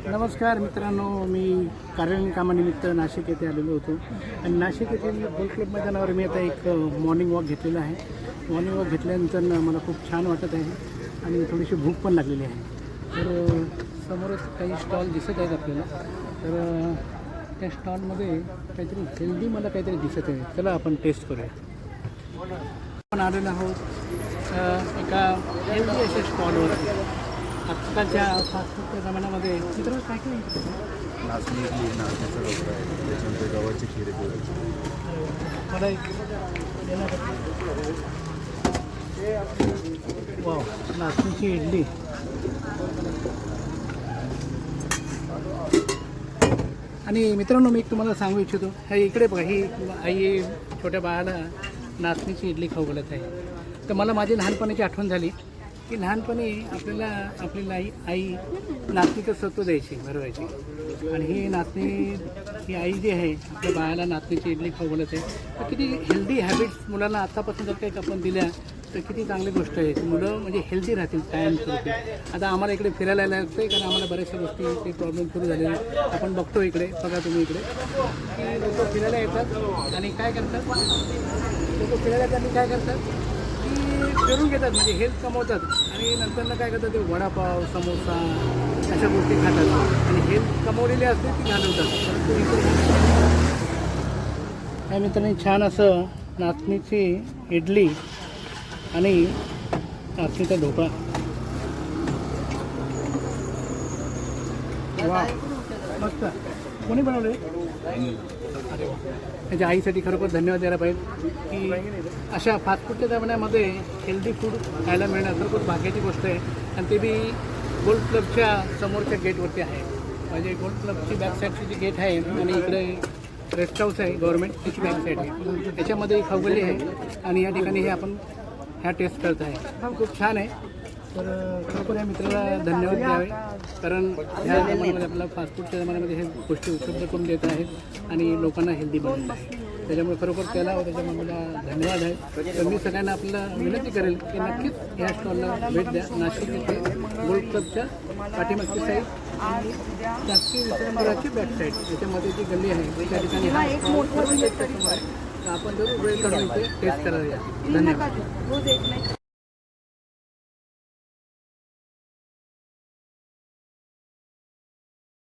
नमस्कार मित्रांनो, मी कार्यालयीन कामानिमित्त नाशिक येथे आलेलो होतो आणि नाशिक येथील गोल्फ क्लब मैदानावर मी आता एक मॉर्निंग वॉक घेतलेला आहे. मॉर्निंग वॉक घेतल्यानंतर मला खूप छान वाटत आहे आणि थोडीशी भूक पण लागलेली आहे. तर समोरच काही स्टॉल दिसत आहेत आपल्याला. तर त्या स्टॉलमध्ये काहीतरी हेल्दी मला काहीतरी दिसत आहे. चला आपण टेस्ट करूया. आपण आलेलो आहोत एका हेल्दी अशा स्टॉलवर. आजकालच्या फास्ट फूडच्या जमान्यामध्ये मित्रांनो काय काय नाचणी इडली, नाचणीचा ढोकळा आहे, त्याच्यानंतर गव्हाची खीर आहे. मला एक वाव, नाचणीची इडली. आणि मित्रांनो, मी एक तुम्हाला सांगू इच्छितो, हे इकडे बघा, ही आई छोट्या बाळाला नाचणीची इडली खाऊ घालत आहे. तर मला माझी लहानपणीची आठवण झाली की लहानपणी आपल्याला आपली आई नाचणीचं सत्व द्यायची, भरवायची. आणि ही आई जी आहे आपल्या बाळाला नाचणीची इडली खाऊ घालत आहे. तर किती हेल्दी हॅबिट्स मुलांना आत्तापासून जर काही आपण दिल्या तर किती चांगली गोष्ट आहे. मुलं म्हणजे हेल्दी राहतील कायमस्वरूपी. आता आम्हाला इकडे फिरायला यायला लागतं आहे, कारण आम्हाला बऱ्याचशा गोष्टी प्रॉब्लेम सुरू झालेले आहेत. आपण बघतो इकडे, बघा तुम्ही इकडे की लोक फिरायला येतात आणि काय करतात, की फिरून घेतात, म्हणजे हेल्थ कमवतात आणि नंतर काय करतात, ते वडापाव, समोसा अशा गोष्टी खातात आणि हेल्थ कमवलेली असते ती घालवतात. त्या मित्रांनी छान असं नाचणीची इडली आणि नाचणीचा ढोकळा. वा, मस्त. कोणी बनवले? त्याच्या आईसाठी खरोखर धन्यवाद द्यायला पाहिजे की अशा फास्ट फूडच्या जमान्यामध्ये हेल्दी फूड खायला मिळणं खरोखर भाग्याची गोष्ट आहे. आणि ते बी गोल्फ क्लबच्या समोरच्या गेटवरती आहे. म्हणजे गोल्फ क्लबची बॅक साईडची जी गेट आहे आणि इकडे रेस्ट हाऊस आहे गव्हर्नमेंट, त्याची बॅक साईड आहे. त्याच्यामध्ये खाऊगल्ली आहे आणि या ठिकाणी हे आपण ह्या टेस्ट करत आहे. खूप छान आहे. तर खरोखर या मित्राला धन्यवाद द्यावे, कारण ह्या जमान्यामध्ये आपल्याला फास्ट फूडच्या जमान्यामध्ये हे गोष्टी उपलब्ध करून देत आहेत आणि लोकांना हेल्दी बनवत आहे. त्याच्यामुळे खरोखर त्याला व त्याच्या मला धन्यवाद आहे. तर मी सगळ्यांना आपल्याला विनंती करेल की नक्कीच ह्या स्टॉलला भेट द्या. नाशिक येथे गोल्फ क्लबच्या पाठीमागची साईड आणि शासकीय विश्रामगृहाची बॅक साईड याच्यामध्ये जी गल्ली आहे त्या ठिकाणी तर आपण जरूर वेळ काढून इथे टेस्ट करायला या. धन्यवाद.